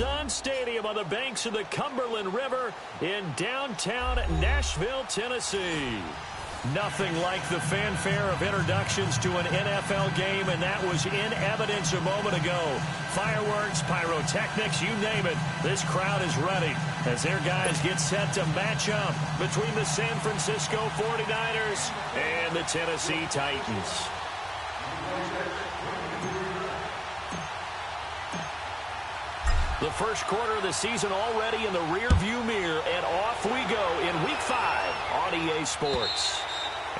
Sun Stadium on the banks of the Cumberland River in downtown Nashville, Tennessee. Nothing like the fanfare of introductions to an NFL game, and that was in evidence a moment ago. Fireworks, pyrotechnics, you name it. This crowd is ready as their guys get set to match up between the San Francisco 49ers and the Tennessee Titans. The first quarter of the season already in the rearview mirror, and off we go in Week 5 on EA Sports.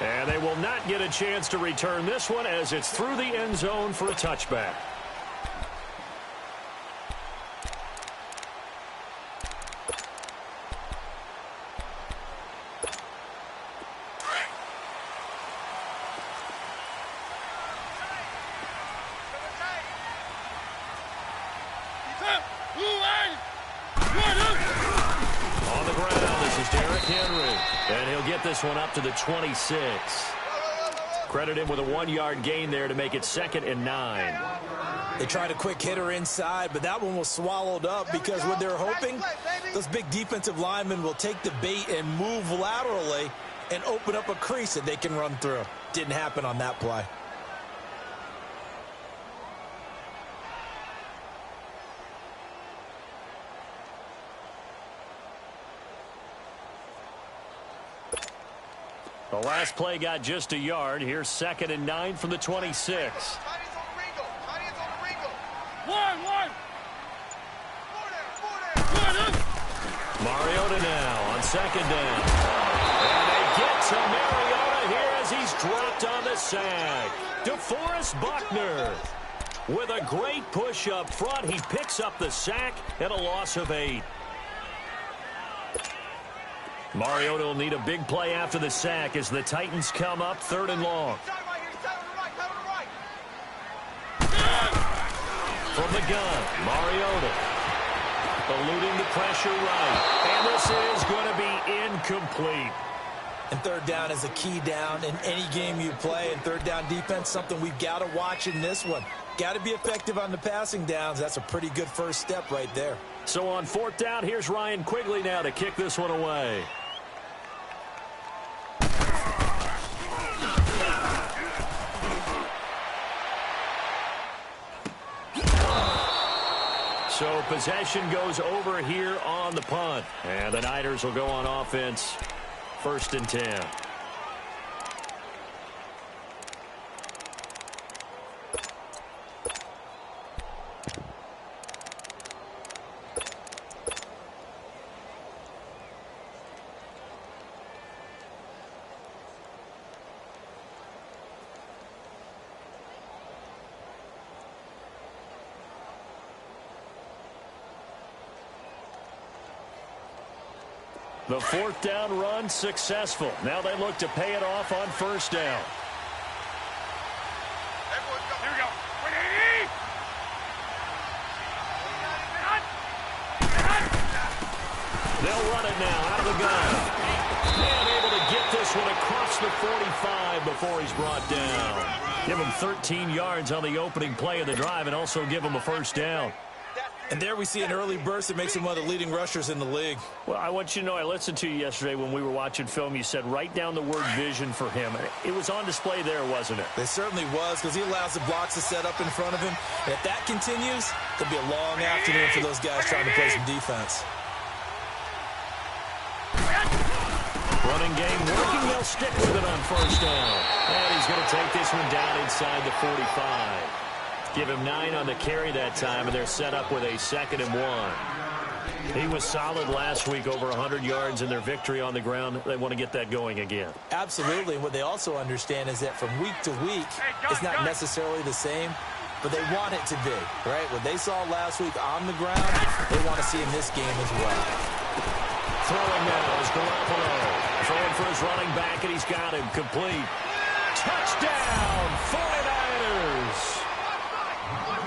And they will not get a chance to return this one as it's through the end zone for a touchback. On the ground, this is Derrick Henry. And he'll get this one up to the 26. Credit him with a 1-yard gain there to make it 2nd and 9. They tried a quick hitter inside, but that one was swallowed up because what they're hoping, those big defensive linemen will take the bait and move laterally and open up a crease that they can run through. Didn't happen on that play. The last play got just a yard. Here's 2nd and 9 from the 26. Mariota now on 2nd down. And they get to Mariota here as he's dropped on the sack. DeForest Buckner with a great push up front. He picks up the sack and a loss of 8. Mariota will need a big play after the sack as the Titans come up 3rd and long. From the gun, Mariota eluding the pressure right. And this is going to be incomplete. And 3rd down is a key down in any game you play. And 3rd down defense, something we've got to watch in this one. Got to be effective on the passing downs. That's a pretty good first step right there. So on 4th down, here's Ryan Quigley now to kick this one away. So possession goes over here on the punt. And the Niners will go on offense 1st and 10. The 4th down run successful. Now they look to pay it off on 1st down. Here we go. They'll run it now out of the gun. And able to get this one across the 45 before he's brought down. Give him 13 yards on the opening play of the drive and also give him a 1st down. And there we see an early burst that makes him one of the leading rushers in the league. Well, I want you to know, I listened to you yesterday when we were watching film. You said write down the word vision for him. It was on display there, wasn't it? It certainly was, because he allows the blocks to set up in front of him. And if that continues, it'll be a long afternoon for those guys trying to play some defense. Running game working. They'll stick with it on 1st down. And he's going to take this one down inside the 45. Give him 9 on the carry that time, and they're set up with a 2nd and 1. He was solid last week, over 100 yards in their victory on the ground. They want to get that going again. Absolutely. And what they also understand is that from week to week, it's not necessarily the same, but they want it to be, right? What they saw last week on the ground, they want to see in this game as well. Throwing now is Garoppolo. Throwing for his running back, and he's got him complete. Touchdown, 49ers.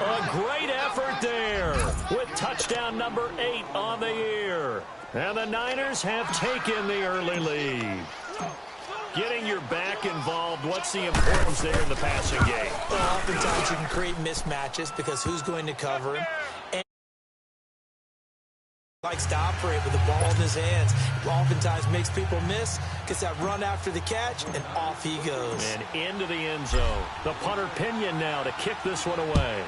A great effort there with touchdown number 8 on the year. And the Niners have taken the early lead. Getting your back involved, what's the importance there in the passing game? Well, oftentimes you can create mismatches because who's going to cover him? Likes to operate with the ball in his hands. Oftentimes makes people miss, gets that run after the catch, and off he goes. And into the end zone. The punter Pinion now to kick this one away.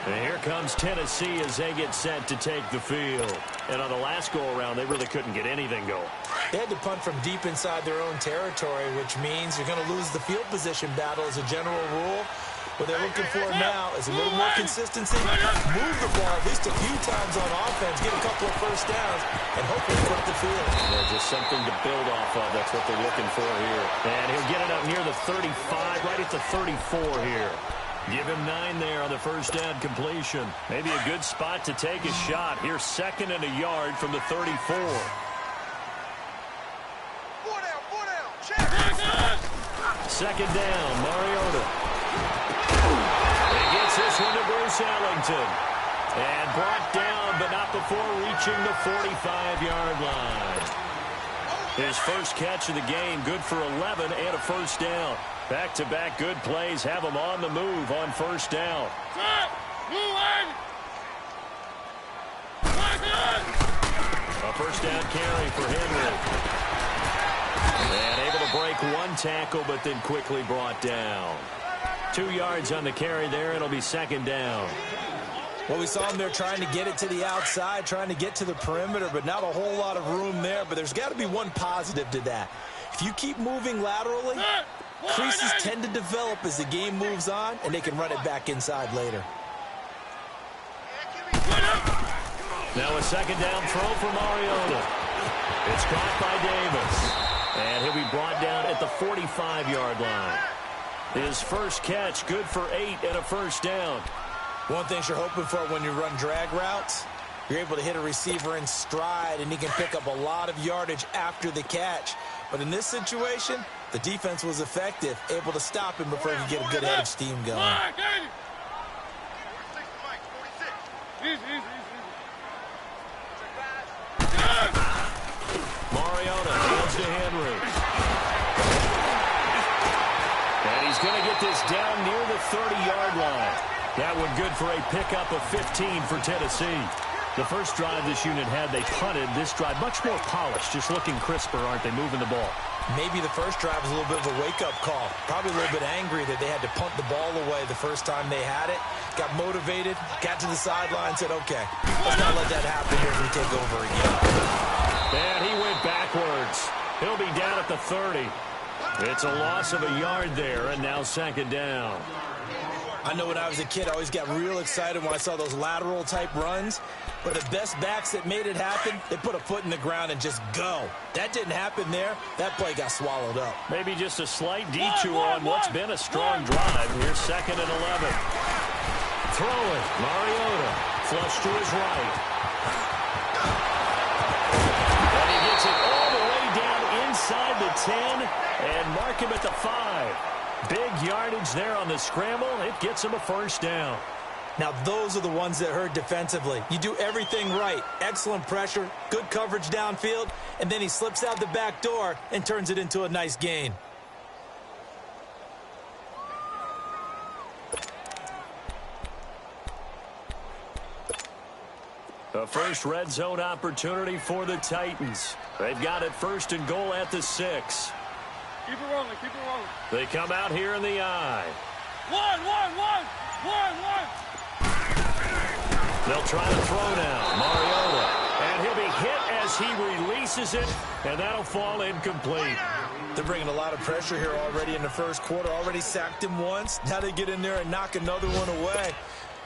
And here comes Tennessee as they get set to take the field. And on the last go-around, they really couldn't get anything going. They had to punt from deep inside their own territory, which means you're going to lose the field position battle as a general rule. What they're looking for now is a little more consistency, move the ball at least a few times on offense, get a couple of first downs, and hopefully flip the field. Yeah, just something to build off of. That's what they're looking for here. And he'll get it up near the 35, right at the 34 here. Give him 9 there on the first down completion. Maybe a good spot to take a shot. Here's 2nd and a yard from the 34. 4 down, check. 2nd down, Mariota. He gets this one to Bruce Ellington. And brought down, but not before reaching the 45-yard line. His first catch of the game, good for 11 and a first down. Back-to-back good plays have him on the move on first down. A first down carry for Henry. And able to break one tackle, but then quickly brought down. 2 yards on the carry there. It'll be 2nd down. Well, we saw him there trying to get it to the outside, trying to get to the perimeter, but not a whole lot of room there. But there's got to be one positive to that. If you keep moving laterally, creases tend to develop as the game moves on, and they can run it back inside later. Now a 2nd down throw for Mariota. It's caught by Davis. And he'll be brought down at the 45-yard line. His first catch, good for 8 and a first down. One thing you're hoping for when you run drag routes, you're able to hit a receiver in stride, and he can pick up a lot of yardage after the catch. But in this situation, the defense was effective, able to stop him before he could get a good head of steam going. Mariota hands to Henry. And he's going to get this down near the 30-yard line. That one good for a pickup of 15 for Tennessee. The first drive this unit had, they punted. This drive much more polished, just looking crisper, aren't they, moving the ball? Maybe the first drive was a little bit of a wake-up call. Probably a little bit angry that they had to punt the ball away the first time they had it. Got motivated, got to the sideline, said, okay, let's not let that happen here as we take over again. And he went backwards. He'll be down at the 30. It's a loss of a yard there, and now 2nd down. I know when I was a kid, I always got real excited when I saw those lateral-type runs. But the best backs that made it happen, they put a foot in the ground and just go. That didn't happen there. That play got swallowed up. Maybe just a slight detour on what's been a strong drive. Here's 2nd and 11. Throw it. Mariota. Flush to his right. And he gets it all the way down inside the 10 and mark him at the 5. Big yardage there on the scramble. It gets him a first down. Now, those are the ones that hurt defensively. You do everything right. Excellent pressure, good coverage downfield, and then he slips out the back door and turns it into a nice gain. A first red zone opportunity for the Titans. They've got it 1st and goal at the 6. Keep it rolling, keep it rolling. They come out here in the eye. One. They'll try to throw now. Mariota. And he'll be hit as he releases it, and that'll fall incomplete. They're bringing a lot of pressure here already in the first quarter. Already sacked him once. Now they get in there and knock another one away.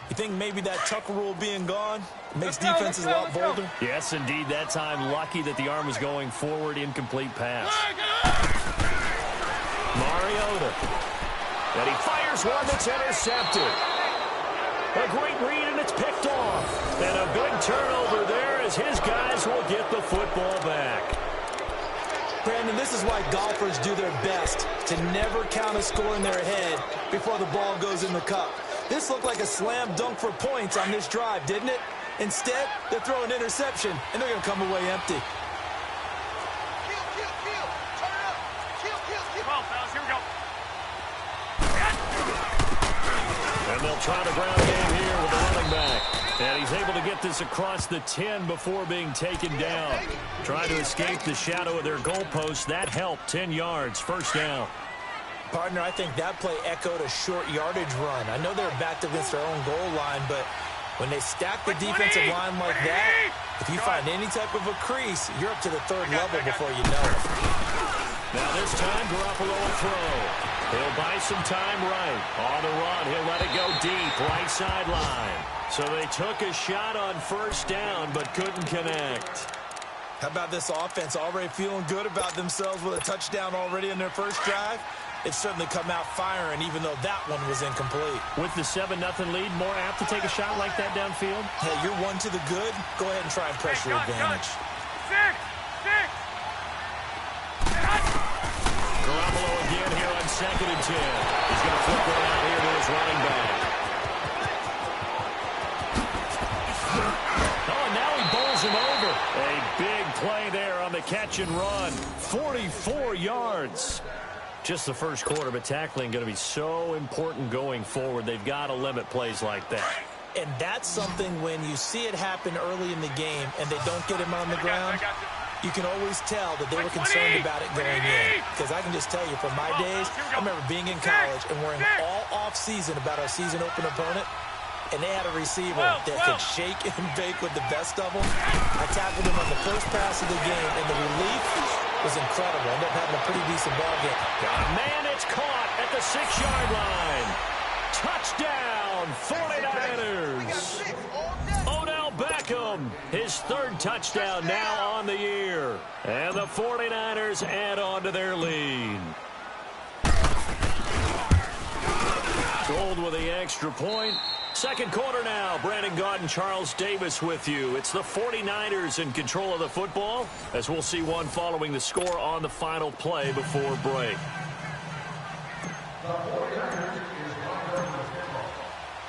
You think maybe that Tucker rule being gone makes defenses a lot bolder? Yes, indeed. That time, lucky that the arm was going forward. Incomplete pass. Mariota. And he fires one that's intercepted. A great read, and it's picked off. And a big turnover there as his guys will get the football back. Brandon, this is why golfers do their best to never count a score in their head before the ball goes in the cup. This looked like a slam dunk for points on this drive, didn't it? Instead, they're throwing an interception, and they're going to come away empty. Turn it up. Kill. Come on, fellas, here we go. they'll try the ground game here with the running back. And he's able to get this across the 10 before being taken down. Trying to escape the shadow of their goalpost. That helped. 10 yards, first down. Partner, I think that play echoed a short yardage run. I know they're backed against their own goal line, but when they stack the defensive line like that, if you find any type of a crease, you're up to the third level before you know it. Now this time, Garoppolo will throw. He'll buy some time right. On the run, he'll let it go deep, right sideline. So they took a shot on first down, but couldn't connect. How about this offense already feeling good about themselves with a touchdown already in their first drive? It's certainly come out firing, even though that one was incomplete. With the 7-0 lead, more apt to take a shot like that downfield? Hey, you're one to the good. Go ahead and try and press your advantage. Garoppolo again here on 2nd and 10. He's going to flip one out here to his running back. Oh, and now he bowls him over. A big play there on the catch and run. 44 yards. Just the first quarter, but tackling going to be so important going forward. They've got to limit plays like that. And that's something when you see it happen early in the game and they don't get him on the ground, you can always tell that they were concerned about it going in. Because I can just tell you, from my days, I remember being in college and worrying all off-season about our season open opponent, and they had a receiver that could shake and bake with the best of them. I tackled him on the first pass of the game, and the relief was incredible. Ended up having a pretty decent ball game. Man, it's caught at the 6-yard line. Touchdown, 49ers. Odell Beckham, his third touchdown now on the year. And the 49ers add on to their lead. Gold with the extra point. Second quarter now. Brandon Gaudin and Charles Davis with you. It's the 49ers in control of the football, as we'll see one following the score on the final play before break.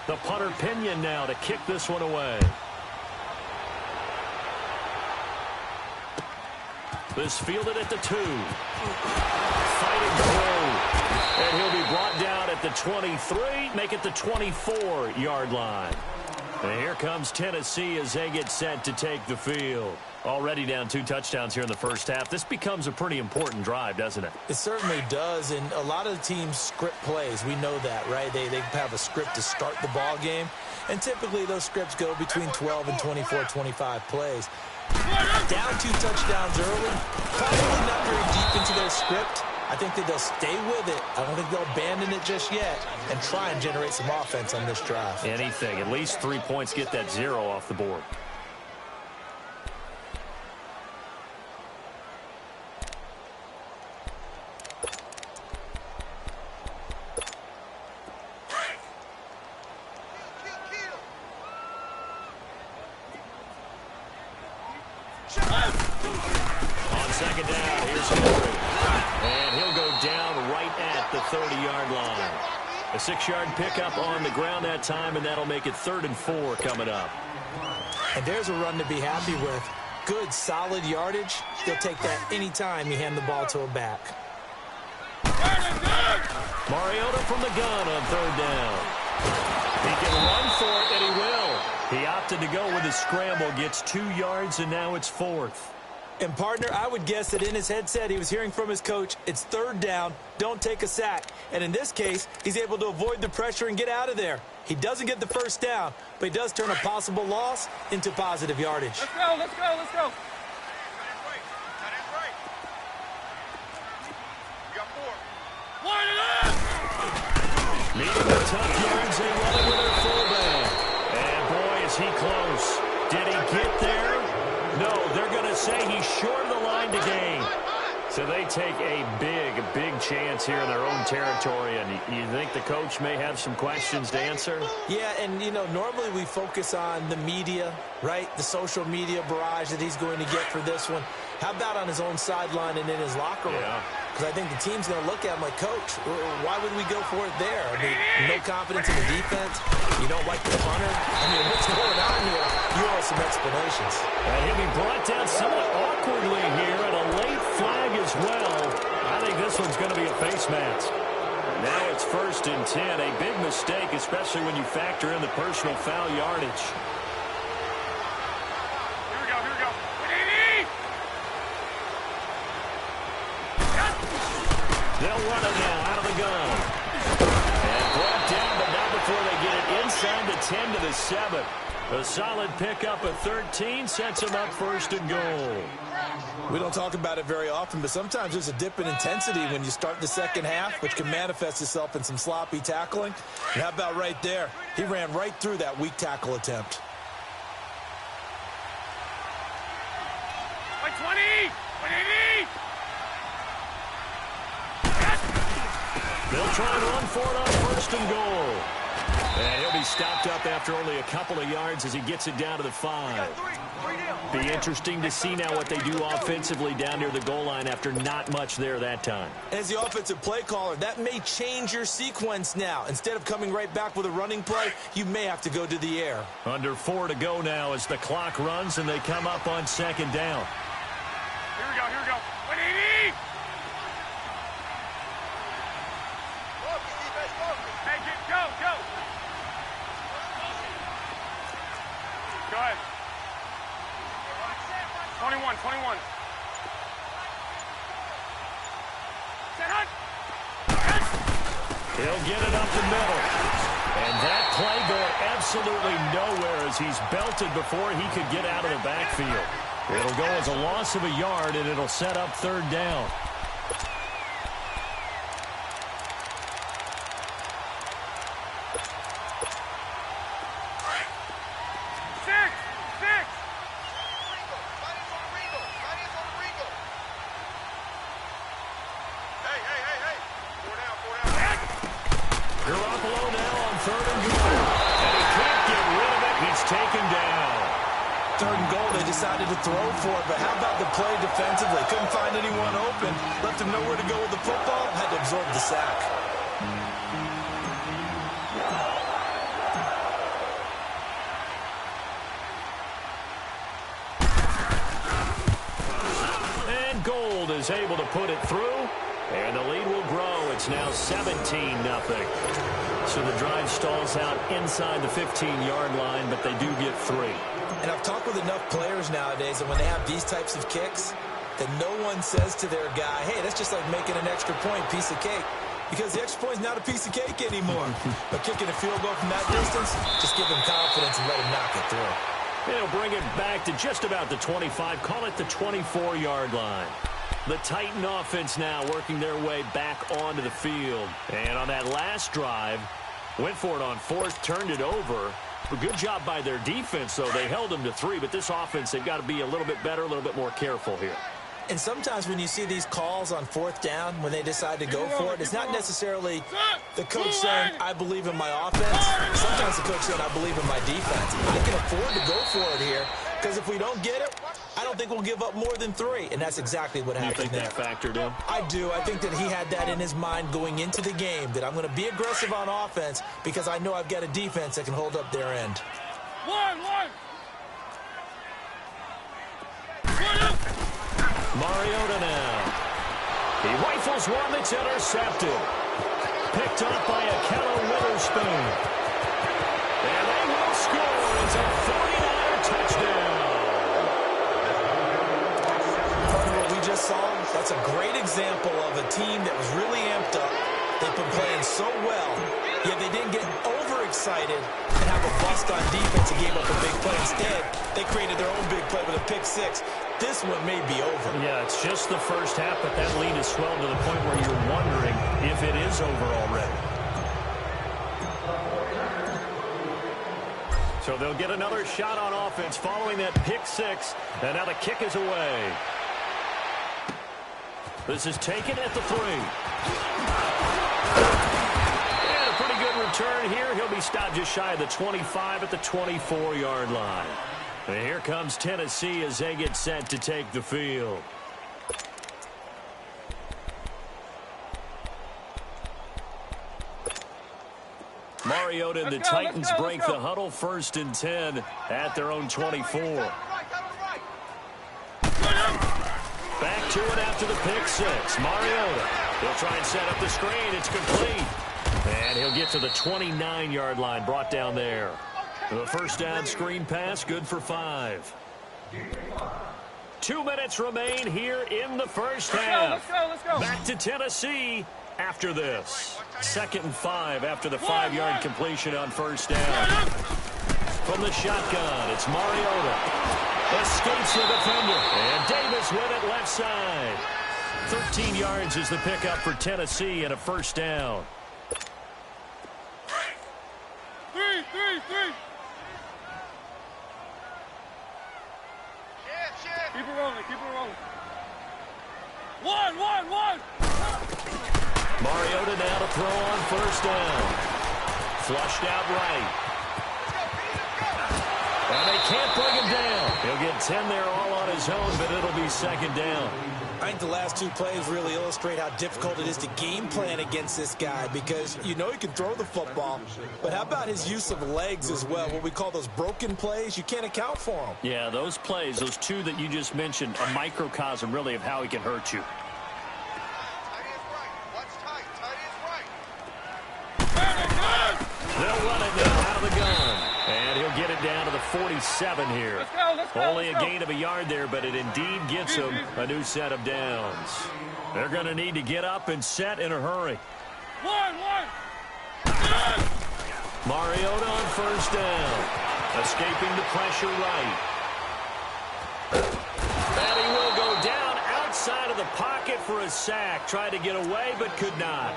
The punter Pinion now to kick this one away. This fielded at the 2. Fighting through. And he'll be brought down at the 23, make it the 24-yard line. And here comes Tennessee as they get set to take the field. Already down 2 touchdowns here in the first half. This becomes a pretty important drive, doesn't it? It certainly does, and a lot of the teams script plays. We know that, right? They have a script to start the ball game, and typically those scripts go between 12 and 24, 25 plays. Down 2 touchdowns early, probably not very deep into their script. I think that they'll stay with it. I don't think they'll abandon it just yet and try and generate some offense on this drive. Anything. At least 3 points, get that 0 off the board. On second down, here's Henry. And he'll go down right at the 30-yard line. A 6-yard pickup on the ground that time, and that'll make it 3rd and 4 coming up. And there's a run to be happy with. Good, solid yardage. They'll take that anytime you hand the ball to a back. Mariota from the gun on 3rd down. He can run for it, and he will. He opted to go with his scramble, gets 2 yards, and now it's 4th. And, partner, I would guess that in his headset he was hearing from his coach, it's 3rd down, don't take a sack. And in this case, he's able to avoid the pressure and get out of there. He doesn't get the first down, but he does turn a possible loss into positive yardage. Let's go, let's go, let's go. You got 4. Line it up! Needing the tough yards, they run it with their fullback. And, boy, is he close. Did he get there? No, they're going to say he's short of the line to gain. So they take a big chance here in their own territory. And you think the coach may have some questions to answer? Yeah, and, you know, normally we focus on the media, right? The social media barrage that he's going to get for this one. How about on his own sideline and in his locker room? Because I think the team's going to look at him like, Coach, why would we go for it there? I mean, no confidence in the defense. You don't like the punter. I mean, what's going on here? You owe some explanations. And he'll be brought down somewhat awkwardly here, and a late flag as well. I think this one's going to be a face mask. Now it's 1st and 10. A big mistake, especially when you factor in the personal foul yardage. Here we go, here we go. They'll run it now out of the gun. And brought down, but not before they get it inside the 10 to the 7. A solid pickup of 13 sets them up 1st and goal. We don't talk about it very often, but sometimes there's a dip in intensity when you start the second half, which can manifest itself in some sloppy tackling. And how about right there? He ran right through that weak tackle attempt. Like 20! 180! They'll try and run for it on 1st and goal. And he'll be stopped up after only a couple of yards as he gets it down to the 5. Be interesting to see now what they do offensively down near the goal line after not much there that time. As the offensive play caller, that may change your sequence now. Instead of coming right back with a running play, you may have to go to the air. Under 4 to go now as the clock runs and they come up on 2nd down. Here we go, here we go. 180! Hey, go, go! Go ahead. 21, 21. Set hunt! He'll get it up the middle. And that play going absolutely nowhere as he's belted before he could get out of the backfield. It'll go as a loss of a yard, and it'll set up 3rd down. Decided to throw for it, but how about the play defensively? Couldn't find anyone open. Left him nowhere to go with the football. Had to absorb the sack. And Gold is able to put it through, and the lead will grow. It's now 17-0. So the drive stalls out inside the 15-yard line, but they do get 3. And I've talked with enough players nowadays that when they have these types of kicks, that no one says to their guy, hey, that's just like making an extra point, piece of cake. Because the extra point is not a piece of cake anymore. But kicking a field goal from that distance, just give him confidence and let him knock it through. They'll bring it back to just about the 25, call it the 24-yard line. The Titan offense now working their way back onto the field. And on that last drive, went for it on 4th, turned it over. A good job by their defense, though. They held them to 3, but this offense, they've got to be a little bit better, a little bit more careful here. And sometimes when you see these calls on 4th down, when they decide to go for it, it's not necessarily the coach saying, I believe in my offense. Sometimes the coach saying, I believe in my defense. I can afford to go for it here, because if we don't get it, I don't think we'll give up more than 3. And that's exactly what happened there. You think that factored in? I do. I think that he had that in his mind going into the game, that I'm going to be aggressive on offense because I know I've got a defense that can hold up their end. One. Mariota now. He rifles one that's intercepted. Picked up by Akello Witherspoon. And they will score. It's a 49er touchdown. What we just saw, that's a great example of a team that was really amped up. They've been playing so well, yet they didn't get overexcited and have a bust on defense and gave up a big play. Instead, they created their own big play with a pick 6. This one may be over. Yeah, it's just the first half, but that lead has swelled to the point where you're wondering if it is over already. So they'll get another shot on offense following that pick 6, and now the kick is away. This is taken at the 3. And a pretty good return here. He'll be stopped just shy of the 25 at the 24-yard line. And here comes Tennessee as they get set to take the field. Mariota and the Titans break the huddle, 1st and 10 at their own 24. Back to it after the pick 6. Mariota He'll try and set up the screen. It's complete. And he'll get to the 29-yard line, brought down there. The first down screen pass, good for 5. 2 minutes remain here in the first half. Let's go. Back to Tennessee after this. 2nd and 5 after the 5-yard completion on first down. From the shotgun, it's Mariota. Escapes the defender. And Davis with it left side. 13 yards is the pickup for Tennessee and a first down. 3. Keep it rolling. 1. Mariota now to throw on first down. Flushed out right. And they can't bring him down. He'll get 10 there all on his own, but it'll be 2nd down. I think the last 2 plays really illustrate how difficult it is to game plan against this guy because you know he can throw the football, but how about his use of legs as well? What we call those broken plays, you can't account for them. Yeah, those plays, those 2 that you just mentioned, a microcosm really of how he can hurt you. They'll run it now out of the gun. And he'll get it down to the 47 here. Let's go. Only a gain of a yard there, but it indeed gets him a new set of downs. They're going to need to get up and set in a hurry. 1. Mariota on first down. Escaping the pressure right. And he will go down outside of the pocket for a sack. Tried to get away, but could not.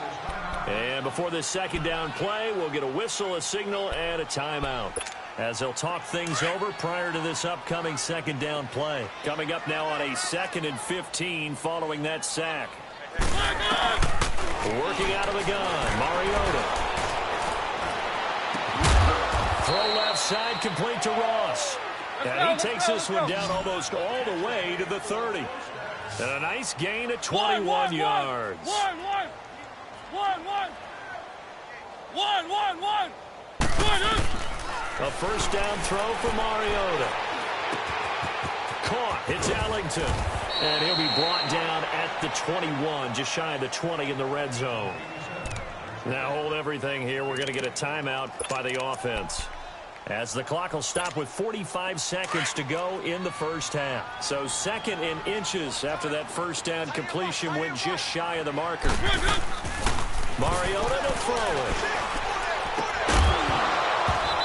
And before this 2nd down play, we'll get a whistle, a signal, and a timeout, as they'll talk things over prior to this upcoming 2nd down play. Coming up now on a 2nd and 15 following that sack. Working out of the gun, Mariota. Throw left side, complete to Ross. And he takes this one down almost all the way to the 30. And a nice gain of 21 yards. 1. A first down throw for Mariota. Caught. It's Ellington. And he'll be brought down at the 21, just shy of the 20 in the red zone. Now hold everything here. We're going to get a timeout by the offense, as the clock will stop with 45 seconds to go in the first half. So 2nd and inches after that first down completion went just shy of the marker. Mariota to throw it.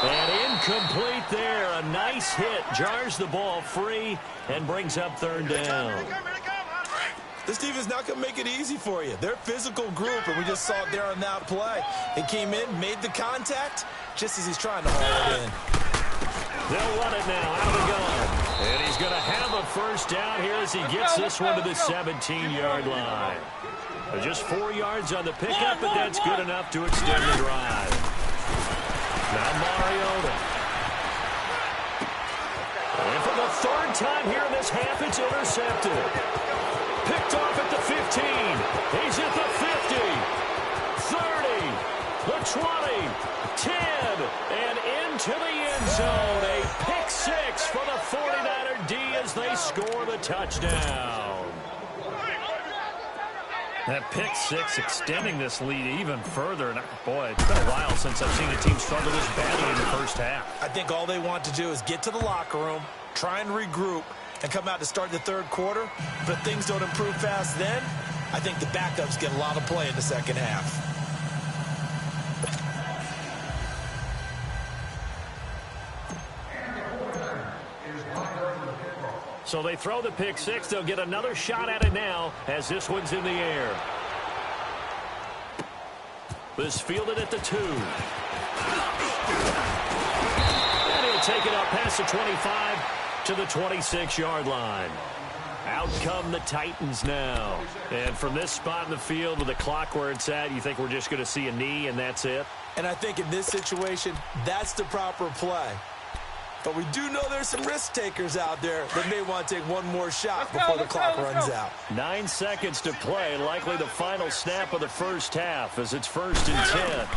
And incomplete there. A nice hit. Jars the ball free and brings up 3rd down. This team is not going to make it easy for you. They're a physical group, and we just saw it there on that play. He came in, made the contact, just as he's trying to haul it in. They'll run it now out of the gun. And he's going to have a first down here as he gets this one to the 17-yard line. Just 4 yards on the pickup, but that's good enough to extend the drive. Now Mariota. And for the 3rd time here in this half, it's intercepted. Picked off at the 15. He's at the 50. 30. The 20. 10. And into the end zone. A pick 6 for the 49er D as they score the touchdown. That pick 6 extending this lead even further. And boy, it's been a while since I've seen a team struggle this badly in the first half. I think all they want to do is get to the locker room, try and regroup, and come out to start the 3rd quarter. But if things don't improve fast then, I think the backups get a lot of play in the 2nd half. So they throw the pick 6. They'll get another shot at it now as this one's in the air. This fielded at the 2. And he'll take it up past the 25 to the 26-yard line. Out come the Titans now. And from this spot in the field with the clock where it's at, you think we're just going to see a knee and that's it? And I think in this situation, that's the proper play. But we do know there's some risk takers out there that may want to take one more shot before the clock runs out. 9 seconds to play, likely the final snap of the first half as it's 1st and 10.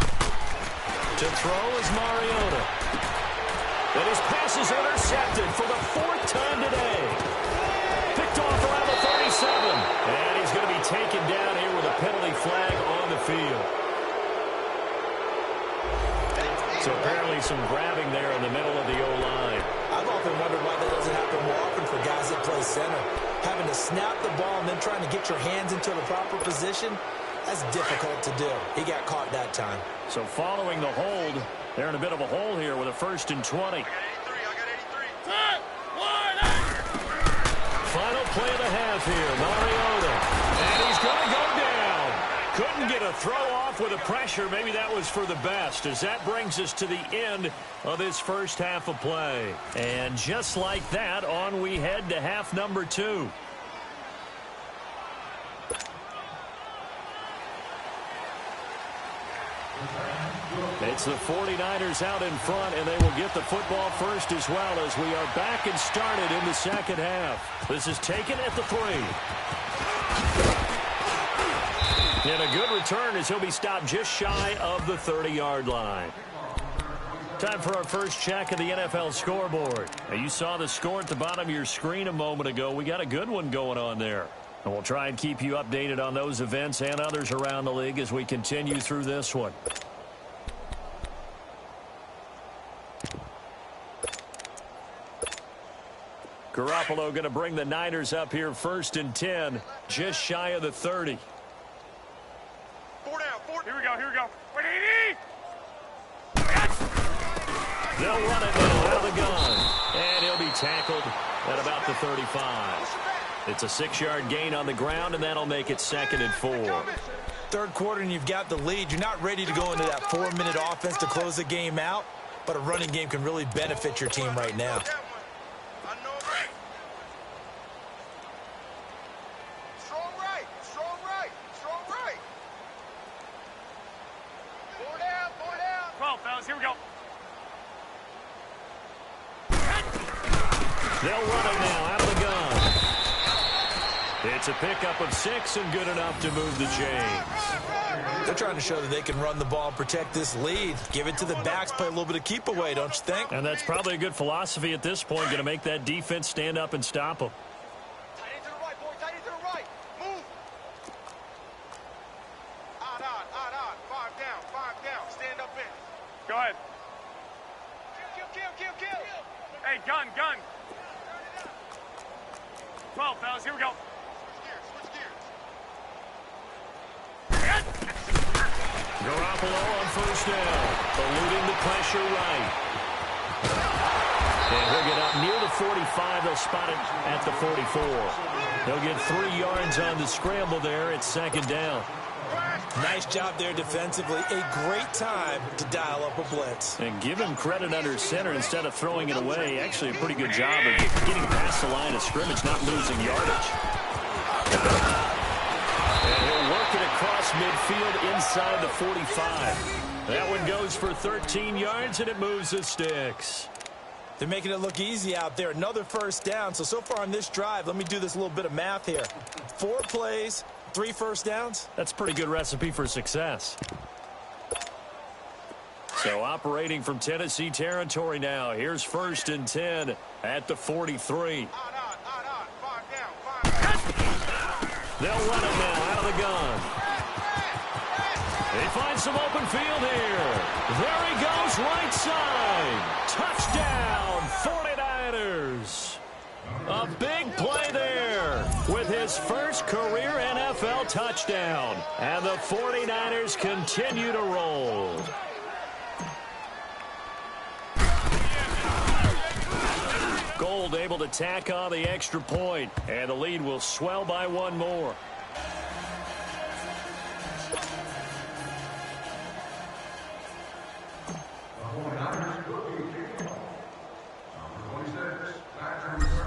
To throw is Mariota. And his pass is intercepted for the 4th time today. Picked off around the 37. And he's going to be taken down here with a penalty center. Having to snap the ball and then trying to get your hands into the proper position, that's difficult to do. He got caught that time. So following the hold, they're in a bit of a hole here with a 1st and 20. I got 83. Final play of the half here, Mariota. And he's going to go down. Couldn't get a throw off with the pressure. Maybe that was for the best, as that brings us to the end of this first half of play. And just like that, on we head to half number 2. It's the 49ers out in front, and they will get the football first as well, as we are back and started in the second half. This is taken at the 3. And a good return as he'll be stopped just shy of the 30-yard line. Time for our first check of the NFL scoreboard. Now, you saw the score at the bottom of your screen a moment ago. We got a good one going on there. And we'll try and keep you updated on those events and others around the league as we continue through this one. Garoppolo going to bring the Niners up here 1st and 10, just shy of the 30. 4 down, 4. Here we go. 180. They'll run it now out of the gun. And he'll be tackled at about the 35. It's a 6-yard gain on the ground, and that'll make it 2nd and 4. Third quarter, and you've got the lead. You're not ready to go into that 4-minute offense to close the game out, but a running game can really benefit your team right now. Strong right. 4 down. 12, fellas. Here we go. They'll run it now out of the gun. It's a pickup of 6 and good enough to move the chains. They're trying to show that they can run the ball and protect this lead. Give it to the backs, play a little bit of keep away, don't you think? And that's probably a good philosophy at this point, going to make that defense stand up and stop them. Tight end to the right, boy. Tight end to the right. Move. Odd. 5 down. Stand up in. Go ahead. Kill. Hey, gun. 12, fellas. Here we go. Switch gears. Garoppolo on 1st down, eluding the pressure right. And he'll get up near the 45. They'll spot it at the 44. They'll get 3 yards on the scramble there. It's 2nd down. Nice job there defensively. A great time to dial up a blitz. And give him credit under center instead of throwing it away. Actually a pretty good job of getting past the line of scrimmage, not losing yardage. And he'll work it across midfield inside the 45. That one goes for 13 yards, and it moves the sticks. They're making it look easy out there. Another 1st down. So far on this drive, let me do this little bit of math here. 4 plays, 3 first downs. That's a pretty good recipe for success. So operating from Tennessee territory now. Here's 1st and 10 at the 43. Odd. 5 down. They'll run it now out of the gun. They find some open field here. There he goes, right side. Touchdown, 49ers. A big play there with his first career NFL touchdown. And the 49ers continue to roll. Gold able to tack on the extra point, and the lead will swell by 1 more.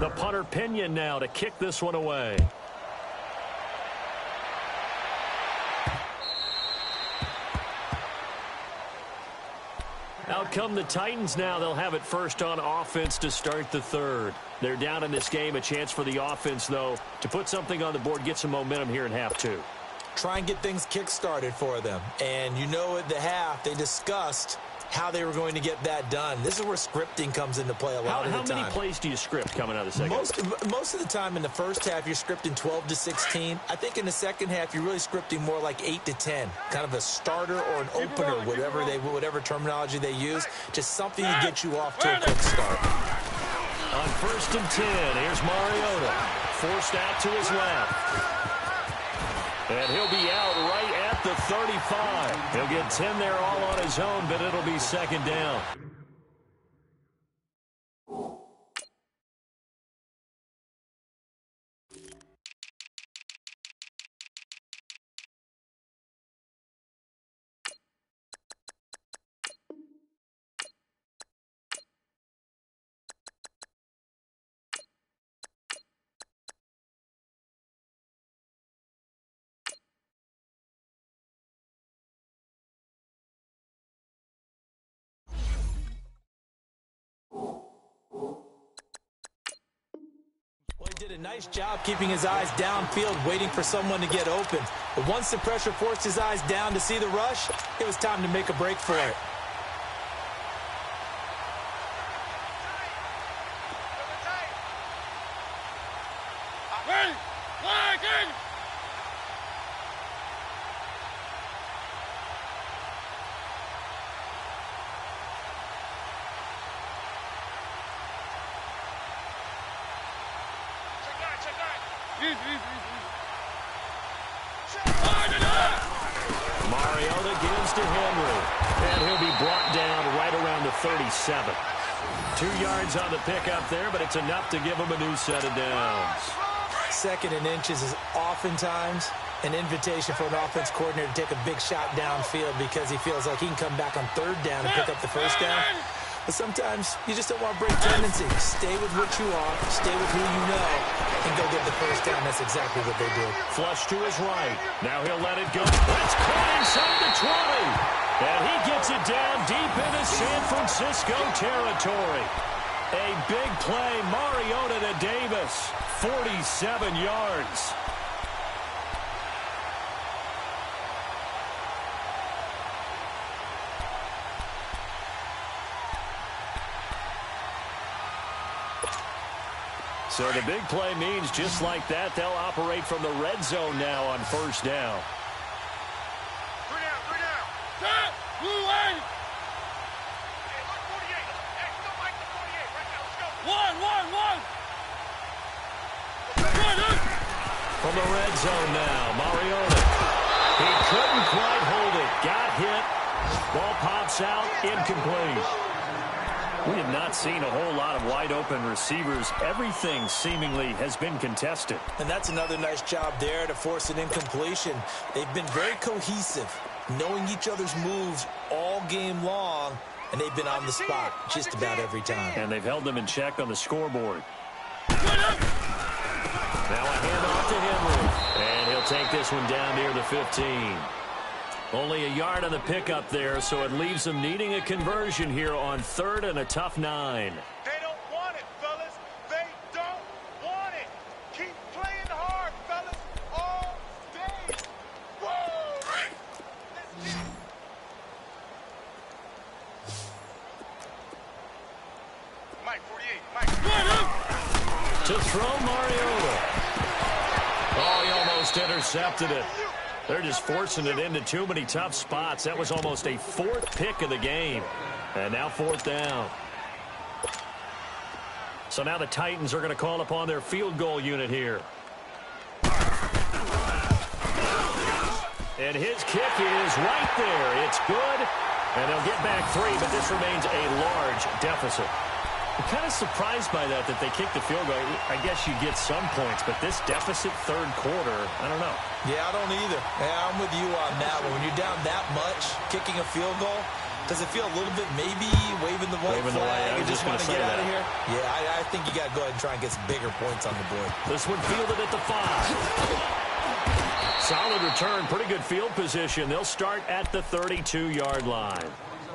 The punter Pinion now to kick this one away. Out come the Titans now. They'll have it first on offense to start the 3rd. They're down in this game. A chance for the offense, though, to put something on the board, get some momentum here in half 2. Try and get things kick-started for them. And you know at the half, they discussed how they were going to get that done. This is where scripting comes into play a lot of the time. How many plays do you script coming out of the second? Most of the time in the first half, you're scripting 12 to 16. I think in the second half, you're really scripting more like 8 to 10. Kind of a starter or an opener, whatever terminology they use. Just something to get you off to a quick start. On first and 10. Here's Mariota. Forced out to his left. And he'll be out right at the 35. He'll get 10 there all on his own, but it'll be second down. Did a nice job keeping his eyes downfield, waiting for someone to get open. But once the pressure forced his eyes down to see the rush, it was time to make a break for it. Mariota gives to Henry, and he'll be brought down right around the 37. 2 yards on the pickup there, but it's enough to give him a new set of downs. Second and inches is oftentimes an invitation for an offense coordinator to take a big shot downfield because he feels like he can come back on third down and pick up the first down. But sometimes you just don't want to break tendency. Stay with what you are, stay with who you know, and go get the first down. That's exactly what they did. Flush to his right. Now he'll let it go. That's caught inside the 20. And he gets it down deep into San Francisco territory. A big play. Mariota to Davis. 47 yards. So the big play means just like that, they'll operate from the red zone now on first down. 3 down, 3 down. Set, blue line. Hey, look, 48. Hey, still like the 48. Right now, let's go. One. From the red zone now, Mariota. He couldn't quite hold it. Got hit. Ball pops out, incomplete. We have not seen a whole lot of wide-open receivers. Everything seemingly has been contested. And that's another nice job there to force an incompletion. They've been very cohesive, knowing each other's moves all game long, and they've been on the spot just about every time. And they've held them in check on the scoreboard. Now a handoff to Henry. And he'll take this one down near the 15. Only a yard on the pickup there, so it leaves them needing a conversion here on third and a tough 9. They don't want it, fellas. They don't want it. Keep playing hard, fellas, all day. Woo! Let's get it. Mike, 48. Mike. To throw Mariota. Oh, he almost intercepted it. They're just forcing it into too many tough spots. That was almost a 4th pick of the game. And now 4th down. So now the Titans are going to call upon their field goal unit here. And his kick is right there. It's good. And they'll get back 3, but this remains a large deficit. I'm kind of surprised by that they kicked the field goal. I guess you get some points, but this deficit third quarter, I don't know. Yeah, I don't either. Yeah, I'm with you on that one. When you're down that much, kicking a field goal, does it feel a little bit maybe waving the white flag and just want to get out of here? Yeah, I think you got to go ahead and try and get some bigger points on the board. This one fielded at the 5. Solid return, pretty good field position. They'll start at the 32-yard line.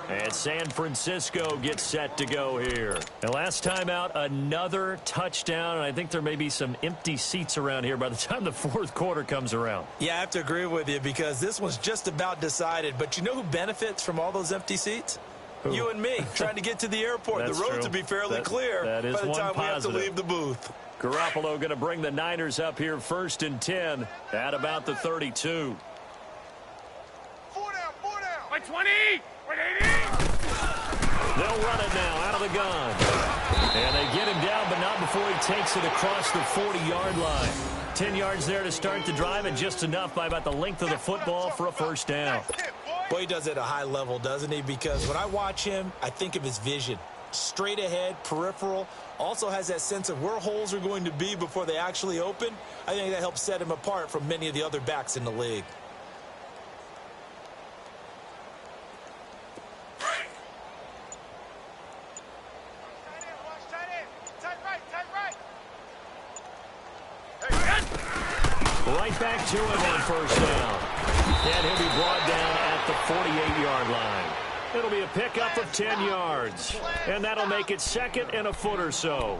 And San Francisco gets set to go here. And last time out, another touchdown. And I think there may be some empty seats around here by the time the 4th quarter comes around. Yeah, I have to agree with you because this one's just about decided. But you know who benefits from all those empty seats? Who? You and me, trying to get to the airport. The roads will be fairly clear by the time we have to leave the booth. Garoppolo going to bring the Niners up here 1st and 10 at about the 32. 4 down. By 20. They'll run it now out of the gun. And they get him down, but not before he takes it across the 40-yard line. 10 yards there to start the drive, and just enough by about the length of the football for a first down. Boy, he does it at a high level, doesn't he? Because when I watch him, I think of his vision. Straight ahead, peripheral, also has that sense of where holes are going to be before they actually open. I think that helps set him apart from many of the other backs in the league. Right back to him on first down. And he'll be brought down at the 48-yard line. It'll be a pickup of 10 yards. And that'll make it second and a foot or so.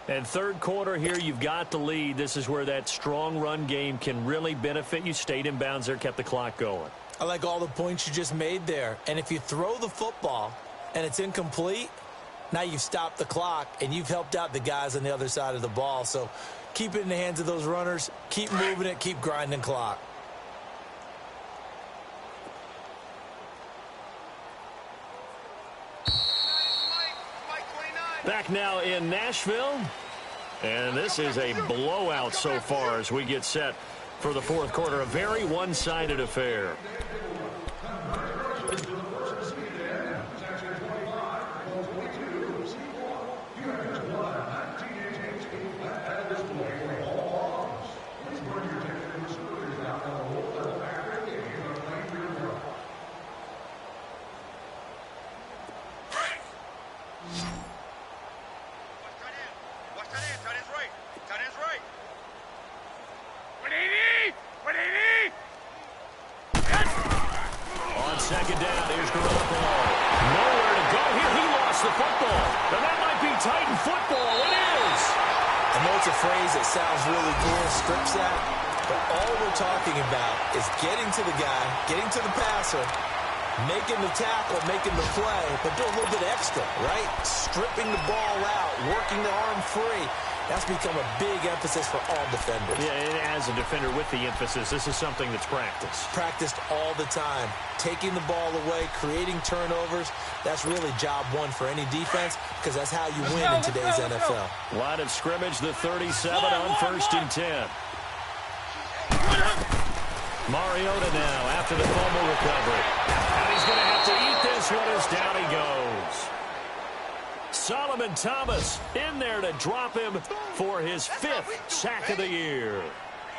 And third quarter here, you've got the lead. This is where that strong run game can really benefit you. Stayed in bounds there, kept the clock going. I like all the points you just made there. And if you throw the football and it's incomplete, now you've stopped the clock and you've helped out the guys on the other side of the ball. So keep it in the hands of those runners. Keep moving it. Keep grinding clock. Back now in Nashville. And this is a blowout so far as we get set for the fourth quarter. A very one-sided affair. Second down, here's Garoppolo. Nowhere to go here. He lost the football. Now that might be Titan football. It is. I know it's a phrase that sounds really cool, strip sack, but all we're talking about is getting to the guy, getting to the passer, making the tackle, making the play, but do a little bit extra, right? Stripping the ball out, working the arm free. That's become a big emphasis for all defenders. Yeah, and as a defender with the emphasis, this is something that's practiced. Practiced all the time. Taking the ball away, creating turnovers, that's really job one for any defense because that's how you win in today's NFL. Line of scrimmage, the 37 on first and 10. Mariota now after the fumble recovery. And he's going to have to eat this one as down he goes. Solomon Thomas in there to drop him for his 5th sack of the year.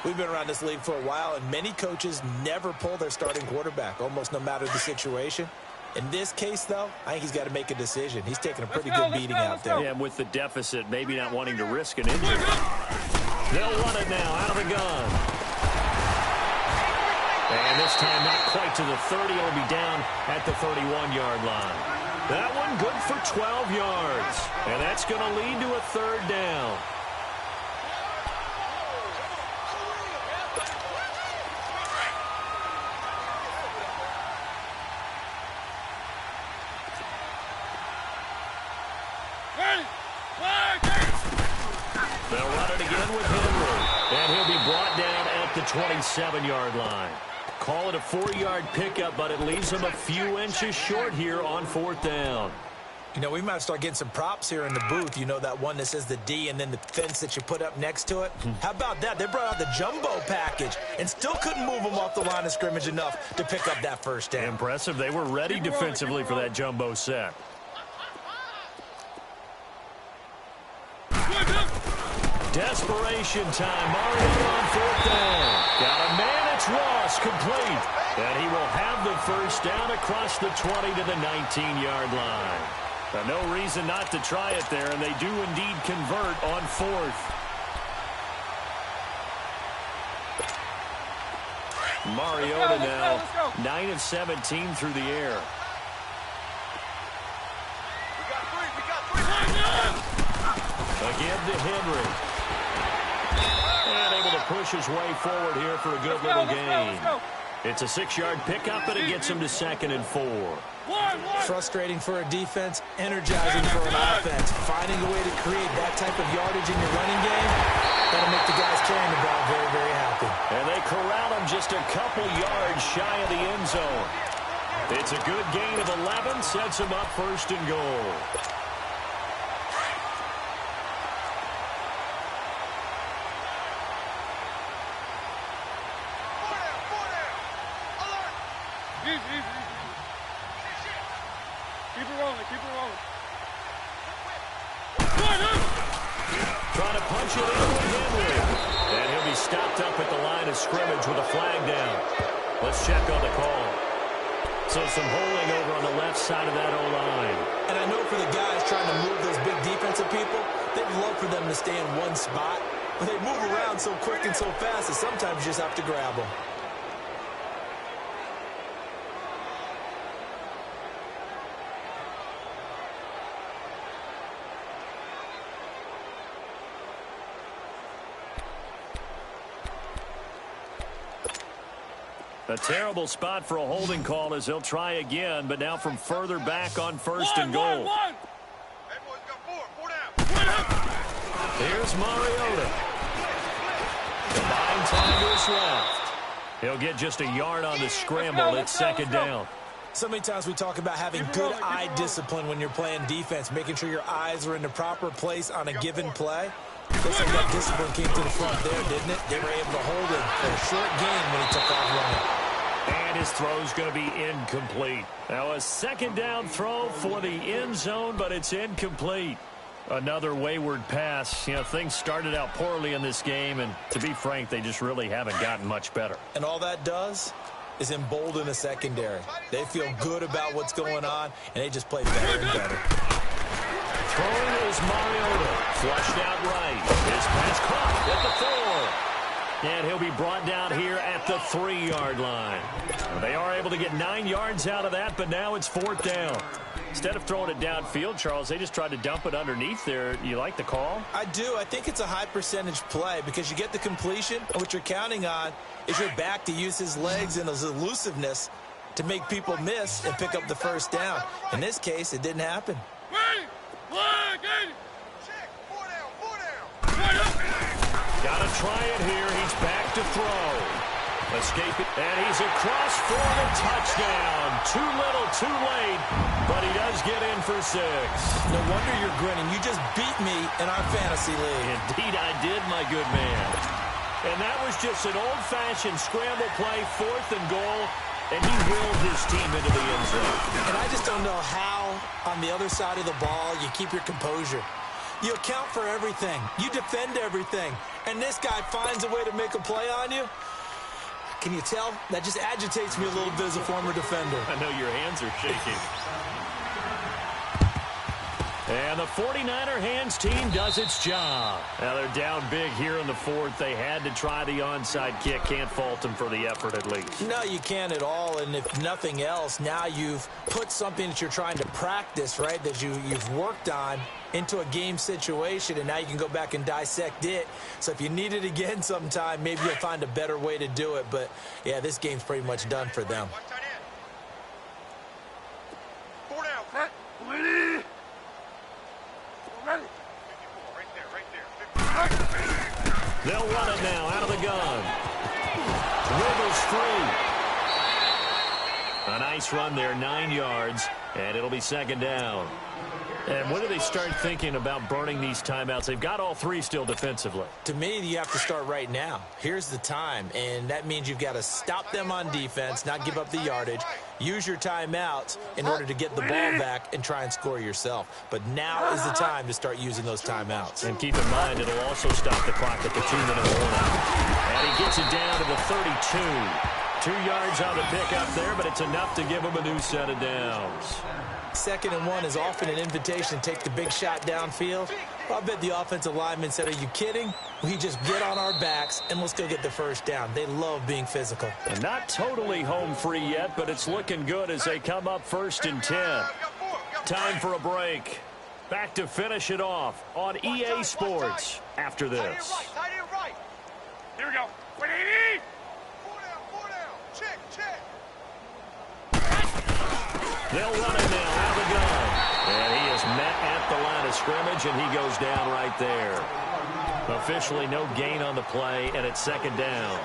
We've been around this league for a while, and many coaches never pull their starting quarterback, almost no matter the situation. In this case, though, I think he's got to make a decision. He's taking a pretty good beating out there. Yeah, and with the deficit, maybe not wanting to risk an injury. They'll run it now out of the gun. And this time not quite to the 30. It'll be down at the 31-yard line. That one good for 12 yards. And that's going to lead to a third down. They'll run it again with Henry. And he'll be brought down at the 27-yard line. Call it a 4-yard pickup, but it leaves him a few inches short here on fourth down. You know, we might start getting some props here in the booth. You know, that one that says the D and then the fence that you put up next to it? How about that? They brought out the jumbo package and still couldn't move them off the line of scrimmage enough to pick up that first down. Impressive. They were ready defensively for that jumbo set. Desperation time. Mario on fourth down. Got a man. It's Ross complete. And he will have the first down across the 20 to the 19-yard line. No reason not to try it there, and they do indeed convert on fourth. Mariota now 9 of 17 through the air. Again to Henry. And able to push his way forward here for a good little gain. It's a 6-yard pickup, and it gets him to second and 4. Frustrating for a defense, energizing for an offense. Finding a way to create that type of yardage in your running game, that'll make the guys carrying the ball very, very happy. And they corral him just a couple yards shy of the end zone. It's a good gain of 11, sets him up first and goal. launch it in with Henry. And he'll be stopped up at the line of scrimmage with a flag down. Let's check on the call. So some holding over on the left side of that O-line. And I know for the guys trying to move those big defensive people, they'd love for them to stay in one spot. But they move around so quick and so fast that sometimes you just have to grab them. A terrible spot for a holding call as they'll try again, but now from further back on first and goal. Hey, boys, got four down. Here's Mariota. Combined tackles left. He'll get just a yard on the scramble. It's second down. So many times we talk about having good eye discipline when you're playing defense, making sure your eyes are in the proper place on a given play. Looks like that discipline came to the front there, didn't it? They were able to hold him for a short game when he took off running. And his throw's going to be incomplete. Now a second down throw for the end zone, but it's incomplete. Another wayward pass. You know, things started out poorly in this game, and to be frank, they just really haven't gotten much better. And all that does is embolden the secondary. They feel good about what's going on, and they just play better and better. Throwing is Mariota. Flushed out right. His pass caught at the 4. And he'll be brought down here at the 3-yard line. They are able to get 9 yards out of that, but now it's 4th down. Instead of throwing it downfield, Charles, they just tried to dump it underneath there. You like the call? I do. I think it's a high-percentage play because you get the completion, and what you're counting on is your back to use his legs and his elusiveness to make people miss and pick up the first down. In this case, it didn't happen. Check. Four down. Gotta try it here. He's back to throw. Escape it. And he's across for the touchdown. Too little, too late. But he does get in for 6. No wonder you're grinning. You just beat me in our fantasy league. Indeed, I did, my good man. And that was just an old-fashioned scramble play, 4th and goal. And he willed his team into the end zone. And I just don't know how, on the other side of the ball, you keep your composure. You account for everything. You defend everything. And this guy finds a way to make a play on you. Can you tell? That just agitates me a little bit as a former defender. I know your hands are shaking. And the 49er hands team does its job. Now they're down big here in the 4th. They had to try the onside kick. Can't fault them for the effort at least. No, you can't at all. And if nothing else, now you've put something that you're trying to practice, right, that you've worked on into a game situation, and now you can go back and dissect it. So if you need it again sometime, maybe you'll find a better way to do it. But, yeah, this game's pretty much done for them. Watch tight end. 4 down. Front. Ready. Ready. 54. Right there. 54. They'll run it now out of the gun. Rivers free. A nice run there, 9 yards, and it'll be second down. And when do they start thinking about burning these timeouts? They've got all 3 still defensively. To me, you have to start right now. Here's the time, and that means you've got to stop them on defense, not give up the yardage, use your timeouts in order to get the ball back and try and score yourself. But now is the time to start using those timeouts. And keep in mind, it'll also stop the clock at the 2-minute warning. And he gets it down to the 32. 2 yards on the pickup there, but it's enough to give him a new set of downs. 2nd and 1 is often an invitation to take the big shot downfield. I bet the offensive lineman said, are you kidding? We just get on our backs and let's go get the first down. They love being physical. And not totally home free yet, but it's looking good as they come up 1st and 10. Time for a break. Back to finish it off on EA Sports after this. Tight end right. Here we go. 4 down. Check. They'll run it now out of the gun. And he is met at the line of scrimmage, and he goes down right there. Officially no gain on the play, and it's second down.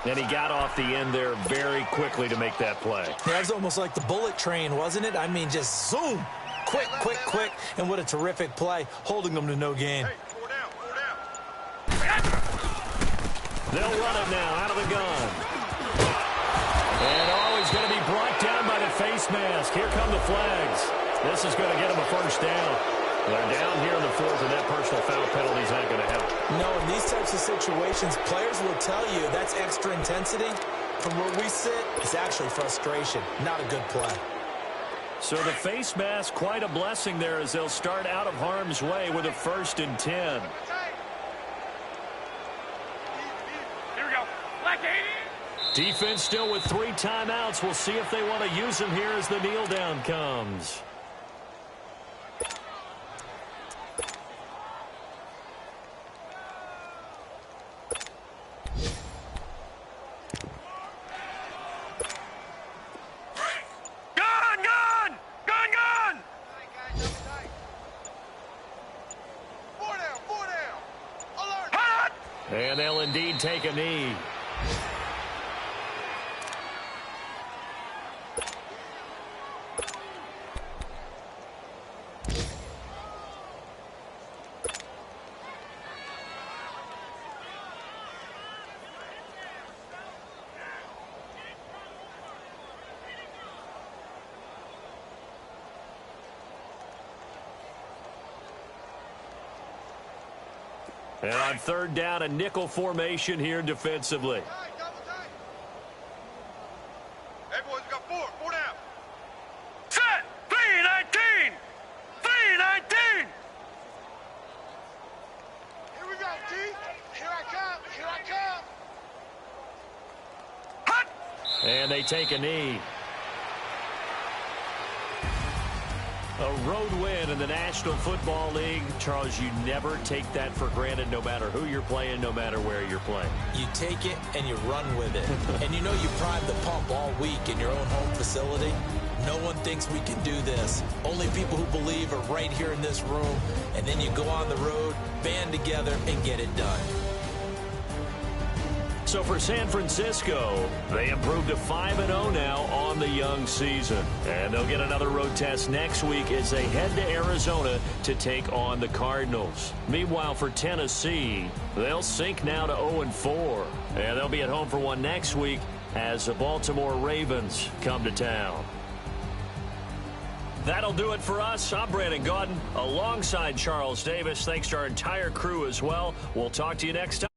And he got off the end there very quickly to make that play. Yeah, it was almost like the bullet train, wasn't it? I mean, just zoom. Quick. And what a terrific play, holding them to no gain. Hey, 4 down. They'll run it now out of the gun. And he's going to be brought down by the face mask. Here come the flags. This is going to get him a first down. They're down here in the 4th, and that personal foul penalty is not going to No, in these types of situations, players will tell you that's extra intensity. From where we sit, it's actually frustration, not a good play. So the face mask, quite a blessing there as they'll start out of harm's way with a 1st and 10. Here we go. Black 80. Defense still with 3 timeouts. We'll see if they want to use them here as the kneel down comes. And they'll indeed take a knee. And on 3rd down, a nickel formation here defensively. Double tight. Hey, boys, we got 4 down. Set! 3-19! 3-19! Here we go, D. Here I come. Here I come. Hut! And they take a knee. A road win in the National Football League. Charles, you never take that for granted no matter who you're playing, no matter where you're playing. You take it and you run with it. And you know you prime the pump all week in your own home facility. No one thinks we can do this. Only people who believe are right here in this room. And then you go on the road, band together, and get it done. So for San Francisco, they improved to 5-0 now on the young season. And they'll get another road test next week as they head to Arizona to take on the Cardinals. Meanwhile, for Tennessee, they'll sink now to 0-4. And they'll be at home for one next week as the Baltimore Ravens come to town. That'll do it for us. I'm Brandon Gaudin alongside Charles Davis. Thanks to our entire crew as well. We'll talk to you next time.